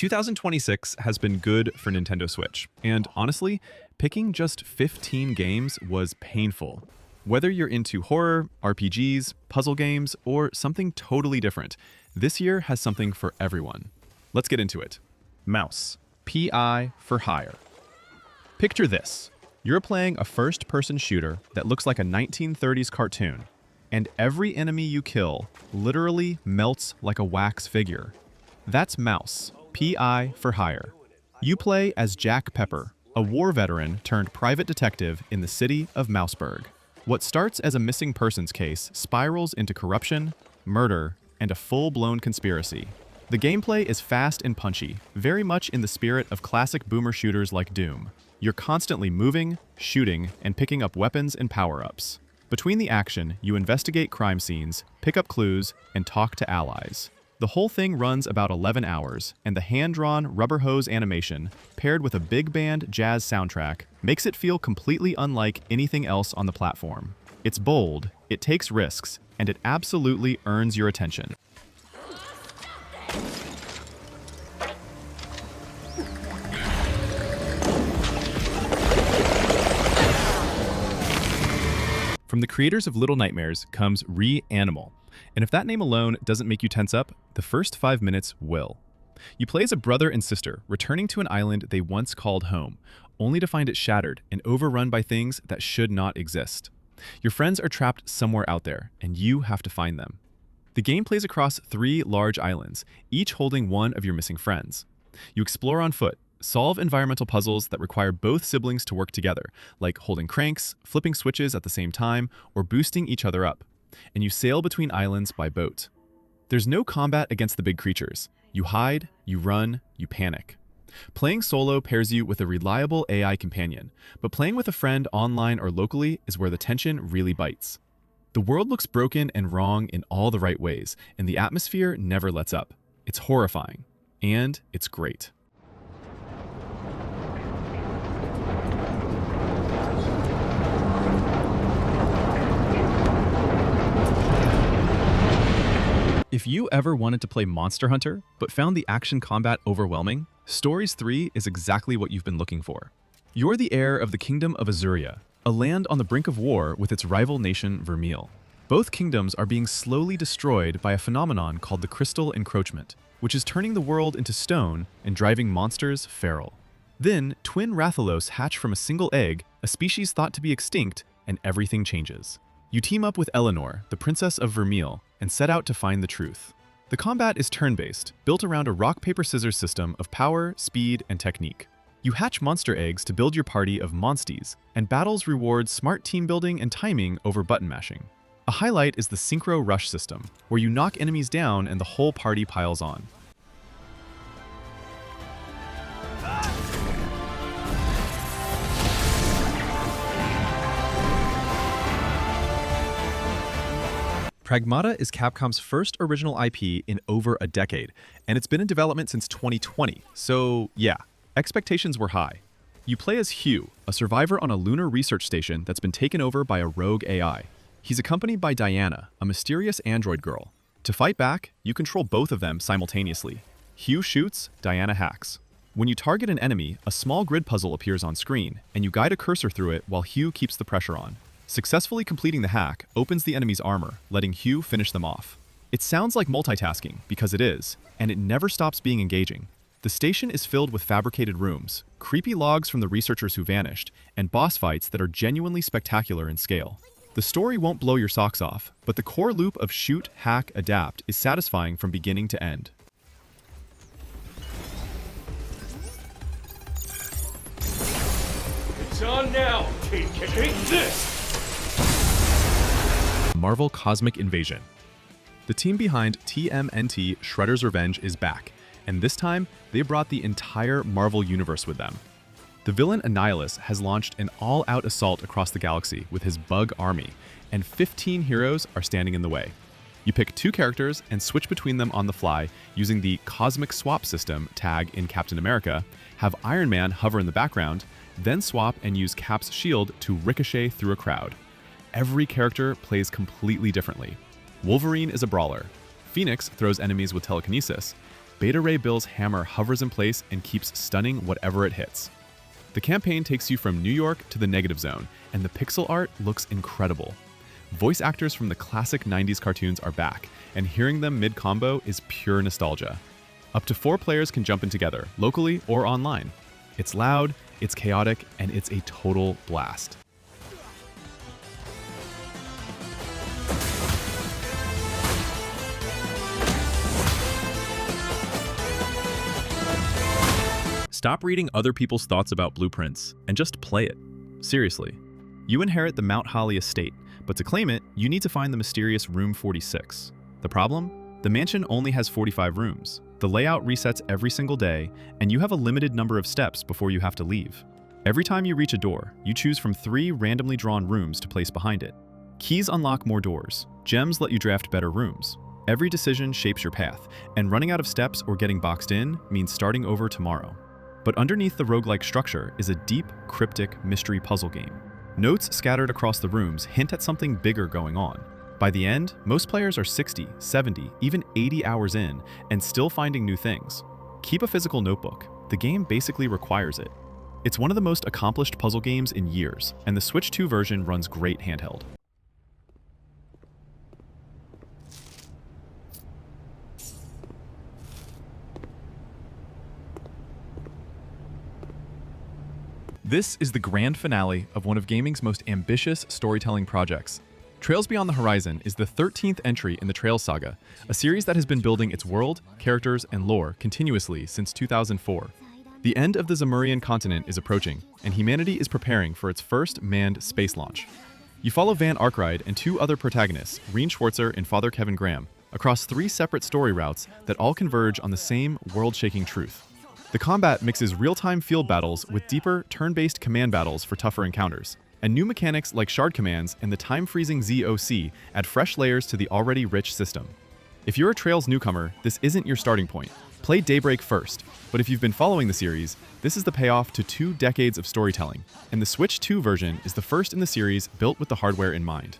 2026 has been good for Nintendo Switch, and honestly, picking just 15 games was painful. Whether you're into horror, RPGs, puzzle games, or something totally different, this year has something for everyone. Let's get into it. Mouse. PI for hire. Picture this. You're playing a first-person shooter that looks like a 1930s cartoon, and every enemy you kill literally melts like a wax figure. That's Mouse. PI for hire. You play as Jack Pepper, a war veteran turned private detective in the city of Mouseburg. What starts as a missing persons case spirals into corruption, murder, and a full-blown conspiracy. The gameplay is fast and punchy, very much in the spirit of classic boomer shooters like Doom. You're constantly moving, shooting, and picking up weapons and power-ups. Between the action, you investigate crime scenes, pick up clues, and talk to allies. The whole thing runs about 11 hours, and the hand-drawn rubber hose animation, paired with a big band jazz soundtrack, makes it feel completely unlike anything else on the platform. It's bold, it takes risks, and it absolutely earns your attention. From the creators of Little Nightmares comes Reanimal. And if that name alone doesn't make you tense up, the first 5 minutes will. You play as a brother and sister returning to an island they once called home, only to find it shattered and overrun by things that should not exist. Your friends are trapped somewhere out there, and you have to find them. The game plays across 3 large islands, each holding one of your missing friends. You explore on foot, solve environmental puzzles that require both siblings to work together, like holding cranks, flipping switches at the same time, or boosting each other up. And you sail between islands by boat. There's no combat against the big creatures. You hide, you run, you panic. Playing solo pairs you with a reliable AI companion, but playing with a friend online or locally is where the tension really bites. The world looks broken and wrong in all the right ways, and the atmosphere never lets up. It's horrifying, and it's great. If you ever wanted to play Monster Hunter, but found the action combat overwhelming, Stories 3 is exactly what you've been looking for. You're the heir of the Kingdom of Azuria, a land on the brink of war with its rival nation Vermeil. Both kingdoms are being slowly destroyed by a phenomenon called the Crystal Encroachment, which is turning the world into stone and driving monsters feral. Then, twin Rathalos hatch from a single egg, a species thought to be extinct, and everything changes. You team up with Eleanor, the Princess of Vermeil, and set out to find the truth. The combat is turn-based, built around a rock-paper-scissors system of power, speed, and technique. You hatch monster eggs to build your party of monsties, and battles reward smart team building and timing over button mashing. A highlight is the Synchro Rush system, where you knock enemies down and the whole party piles on. Pragmata is Capcom's first original IP in over a decade, and it's been in development since 2020, so yeah, expectations were high. You play as Hugh, a survivor on a lunar research station that's been taken over by a rogue AI. He's accompanied by Diana, a mysterious android girl. To fight back, you control both of them simultaneously. Hugh shoots, Diana hacks. When you target an enemy, a small grid puzzle appears on screen, and you guide a cursor through it while Hugh keeps the pressure on. Successfully completing the hack opens the enemy's armor, letting Hugh finish them off. It sounds like multitasking, because it is, and it never stops being engaging. The station is filled with fabricated rooms, creepy logs from the researchers who vanished, and boss fights that are genuinely spectacular in scale. The story won't blow your socks off, but the core loop of shoot, hack, adapt is satisfying from beginning to end. It's on now! Take this! Marvel Cosmic Invasion. The team behind TMNT Shredder's Revenge is back, and this time they brought the entire Marvel universe with them. The villain Annihilus has launched an all-out assault across the galaxy with his bug army, and 15 heroes are standing in the way. You pick 2 characters and switch between them on the fly using the Cosmic Swap system tag in Captain America, have Iron Man hover in the background, then swap and use Cap's shield to ricochet through a crowd. Every character plays completely differently. Wolverine is a brawler. Phoenix throws enemies with telekinesis. Beta Ray Bill's hammer hovers in place and keeps stunning whatever it hits. The campaign takes you from New York to the Negative Zone, and the pixel art looks incredible. Voice actors from the classic 90s cartoons are back, and hearing them mid-combo is pure nostalgia. Up to 4 players can jump in together, locally or online. It's loud, it's chaotic, and it's a total blast. Stop reading other people's thoughts about blueprints and just play it. Seriously. You inherit the Mount Holly estate, but to claim it, you need to find the mysterious Room 46. The problem? The mansion only has 45 rooms. The layout resets every single day, and you have a limited number of steps before you have to leave. Every time you reach a door, you choose from 3 randomly drawn rooms to place behind it. Keys unlock more doors. Gems let you draft better rooms. Every decision shapes your path, and running out of steps or getting boxed in means starting over tomorrow. But underneath the roguelike structure is a deep, cryptic mystery puzzle game. Notes scattered across the rooms hint at something bigger going on. By the end, most players are 60, 70, even 80 hours in, and still finding new things. Keep a physical notebook. The game basically requires it. It's one of the most accomplished puzzle games in years, and the Switch 2 version runs great handheld. This is the grand finale of one of gaming's most ambitious storytelling projects. Trails Beyond the Horizon is the 13th entry in the Trails saga, a series that has been building its world, characters, and lore continuously since 2004. The end of the Zamurian continent is approaching, and humanity is preparing for its first manned space launch. You follow Van Arkwright and 2 other protagonists, Reen Schwartzer and Father Kevin Graham, across 3 separate story routes that all converge on the same world-shaking truth. The combat mixes real-time field battles with deeper, turn-based command battles for tougher encounters, and new mechanics like shard commands and the time-freezing ZOC add fresh layers to the already rich system. If you're a Trails newcomer, this isn't your starting point. Play Daybreak first, but if you've been following the series, this is the payoff to 2 decades of storytelling, and the Switch 2 version is the first in the series built with the hardware in mind.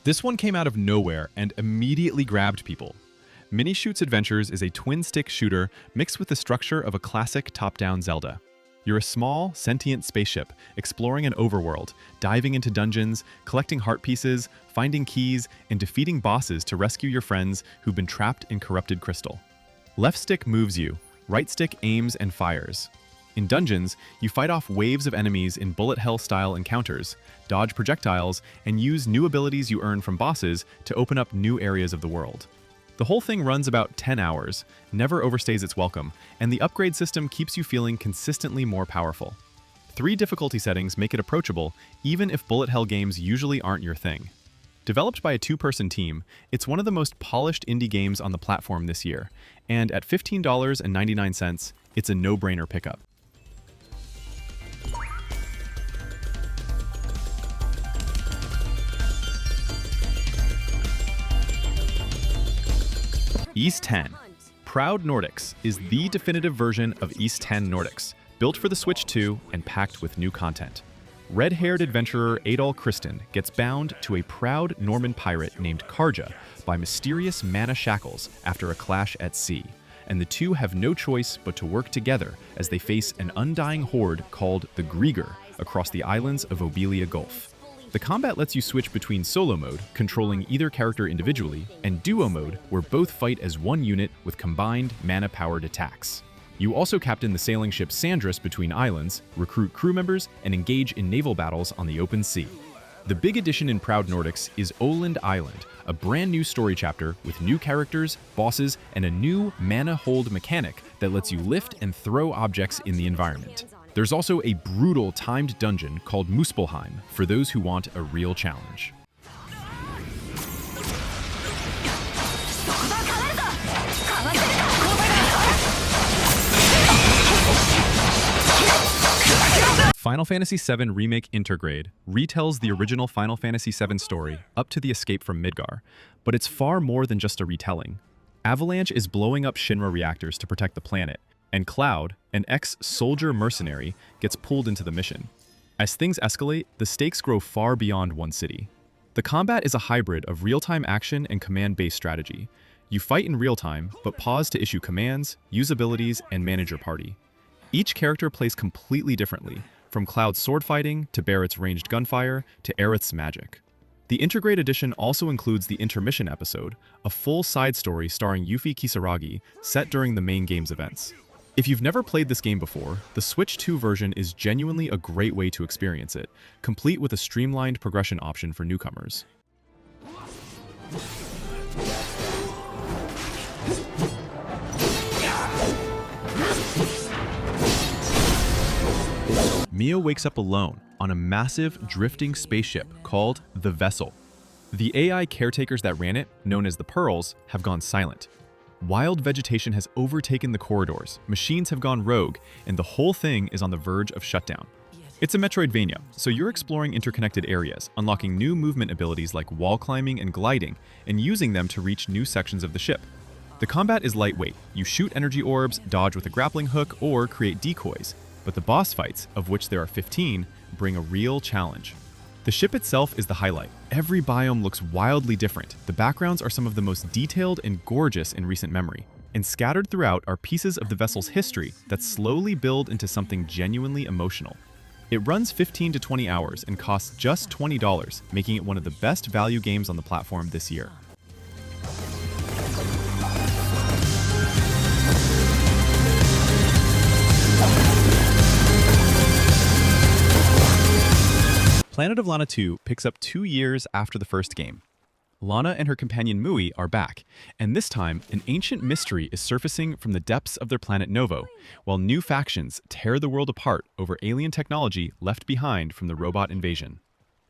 This one came out of nowhere and immediately grabbed people. Minishoot Adventures is a twin-stick shooter mixed with the structure of a classic top-down Zelda. You're a small, sentient spaceship exploring an overworld, diving into dungeons, collecting heart pieces, finding keys, and defeating bosses to rescue your friends who've been trapped in corrupted crystal. Left stick moves you, right stick aims and fires. In dungeons, you fight off waves of enemies in bullet hell-style encounters, dodge projectiles, and use new abilities you earn from bosses to open up new areas of the world. The whole thing runs about 10 hours, never overstays its welcome, and the upgrade system keeps you feeling consistently more powerful. 3 difficulty settings make it approachable, even if bullet hell games usually aren't your thing. Developed by a 2-person team, it's one of the most polished indie games on the platform this year, and at $15.99, it's a no-brainer pickup. Ys 10. Proud Nordics is the definitive version of Ys 10 Nordics, built for the Switch 2 and packed with new content. Red-haired adventurer Adol Kristen gets bound to a proud Norman pirate named Karja by mysterious mana shackles after a clash at sea, and the two have no choice but to work together as they face an undying horde called the Grieger across the islands of Obelia Gulf. The combat lets you switch between solo mode, controlling either character individually, and duo mode, where both fight as one unit with combined mana-powered attacks. You also captain the sailing ship Sandris between islands, recruit crew members, and engage in naval battles on the open sea. The big addition in Proud Nordics is Oland Island, a brand new story chapter with new characters, bosses, and a new mana hold mechanic that lets you lift and throw objects in the environment. There's also a brutal timed dungeon called Muspelheim for those who want a real challenge. Final Fantasy VII Remake Intergrade retells the original Final Fantasy VII story up to the escape from Midgar, but it's far more than just a retelling. Avalanche is blowing up Shinra reactors to protect the planet, and Cloud, an ex-soldier mercenary, gets pulled into the mission. As things escalate, the stakes grow far beyond one city. The combat is a hybrid of real-time action and command-based strategy. You fight in real time, but pause to issue commands, use abilities, and manage your party. Each character plays completely differently, from Cloud's sword fighting to Barrett's ranged gunfire to Aerith's magic. The Intergrade edition also includes the Intermission episode, a full side story starring Yuffie Kisaragi, set during the main game's events. If you've never played this game before, the Switch 2 version is genuinely a great way to experience it, complete with a streamlined progression option for newcomers. Mia wakes up alone on a massive, drifting spaceship called the Vessel. The AI caretakers that ran it, known as the Pearls, have gone silent. Wild vegetation has overtaken the corridors, machines have gone rogue, and the whole thing is on the verge of shutdown. It's a Metroidvania, so you're exploring interconnected areas, unlocking new movement abilities like wall climbing and gliding, and using them to reach new sections of the ship. The combat is lightweight. You shoot energy orbs, dodge with a grappling hook, or create decoys, but the boss fights, of which there are 15, bring a real challenge. The ship itself is the highlight. Every biome looks wildly different. The backgrounds are some of the most detailed and gorgeous in recent memory. And scattered throughout are pieces of the vessel's history that slowly build into something genuinely emotional. It runs 15 to 20 hours and costs just $20, making it one of the best value games on the platform this year. Planet of Lana II picks up 2 years after the first game. Lana and her companion Mui are back, and this time, an ancient mystery is surfacing from the depths of their planet Novo, while new factions tear the world apart over alien technology left behind from the robot invasion.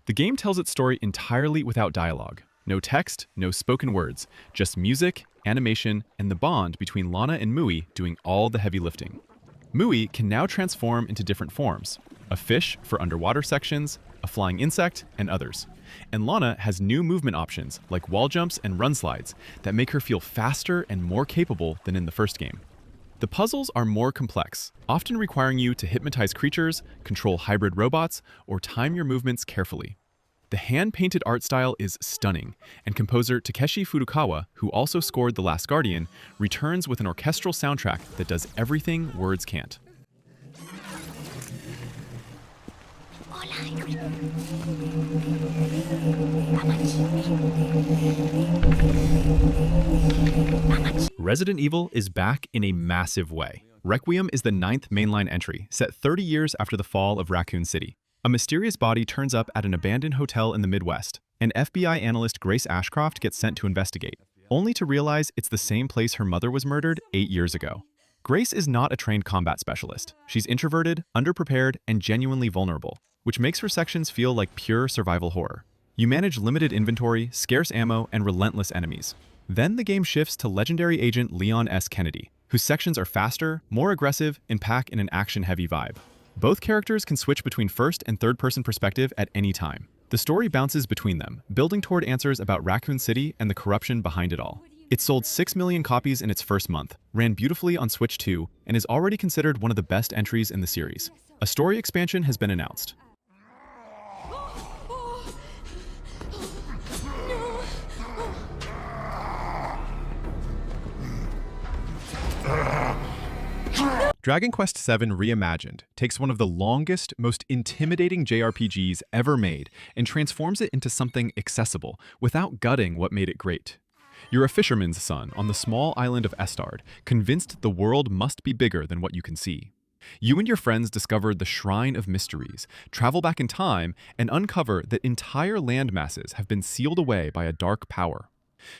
The game tells its story entirely without dialogue. No text, no spoken words, just music, animation, and the bond between Lana and Mui doing all the heavy lifting. Mui can now transform into different forms: a fish for underwater sections, a flying insect, and others. And Lana has new movement options like wall jumps and run slides that make her feel faster and more capable than in the first game. The puzzles are more complex, often requiring you to hypnotize creatures, control hybrid robots, or time your movements carefully. The hand-painted art style is stunning, and composer Takeshi Furukawa, who also scored The Last Guardian, returns with an orchestral soundtrack that does everything words can't. Resident Evil is back in a massive way. Requiem is the 9th mainline entry, set 30 years after the fall of Raccoon City. A mysterious body turns up at an abandoned hotel in the Midwest, and FBI analyst Grace Ashcroft gets sent to investigate, only to realize it's the same place her mother was murdered 8 years ago. Grace is not a trained combat specialist. She's introverted, underprepared, and genuinely vulnerable, which makes her sections feel like pure survival horror. You manage limited inventory, scarce ammo, and relentless enemies. Then the game shifts to legendary agent Leon S. Kennedy, whose sections are faster, more aggressive, and pack in an action-heavy vibe. Both characters can switch between first and third-person perspective at any time. The story bounces between them, building toward answers about Raccoon City and the corruption behind it all. It sold 6 million copies in its first month, ran beautifully on Switch 2, and is already considered one of the best entries in the series. A story expansion has been announced. Dragon Quest VII Reimagined takes one of the longest, most intimidating JRPGs ever made and transforms it into something accessible without gutting what made it great. You're a fisherman's son on the small island of Estard, convinced the world must be bigger than what you can see. You and your friends discover the Shrine of Mysteries, travel back in time, and uncover that entire land masses have been sealed away by a dark power.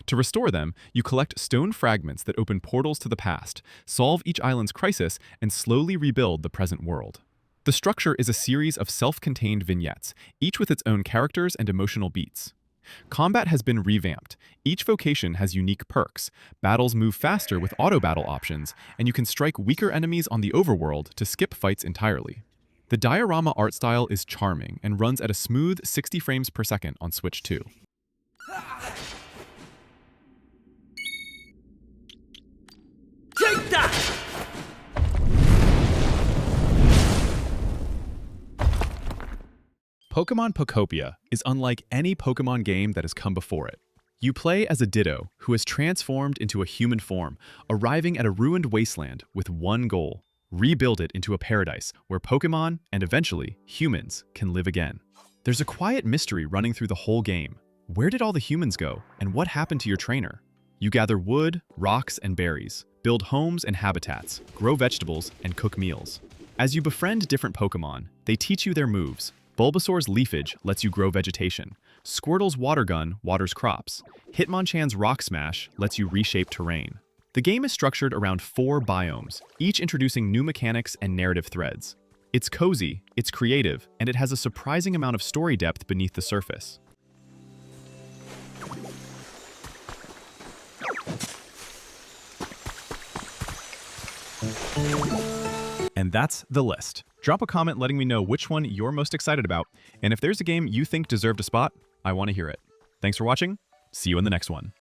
To restore them, you collect stone fragments that open portals to the past, solve each island's crisis, and slowly rebuild the present world. The structure is a series of self-contained vignettes, each with its own characters and emotional beats. Combat has been revamped. Each vocation has unique perks. Battles move faster with auto-battle options, and you can strike weaker enemies on the overworld to skip fights entirely. The diorama art style is charming and runs at a smooth 60 frames per second on Switch 2. Take that! Pokémon Pokopia is unlike any Pokémon game that has come before it. You play as a Ditto who has transformed into a human form, arriving at a ruined wasteland with one goal: rebuild it into a paradise where Pokémon, and eventually humans, can live again. There's a quiet mystery running through the whole game. Where did all the humans go, and what happened to your trainer? You gather wood, rocks, and berries, build homes and habitats, grow vegetables, and cook meals. As you befriend different Pokémon, they teach you their moves. Bulbasaur's leafage lets you grow vegetation. Squirtle's water gun waters crops. Hitmonchan's rock smash lets you reshape terrain. The game is structured around 4 biomes, each introducing new mechanics and narrative threads. It's cozy, it's creative, and it has a surprising amount of story depth beneath the surface. And that's the list. Drop a comment letting me know which one you're most excited about, and if there's a game you think deserved a spot, I want to hear it. Thanks for watching. See you in the next one.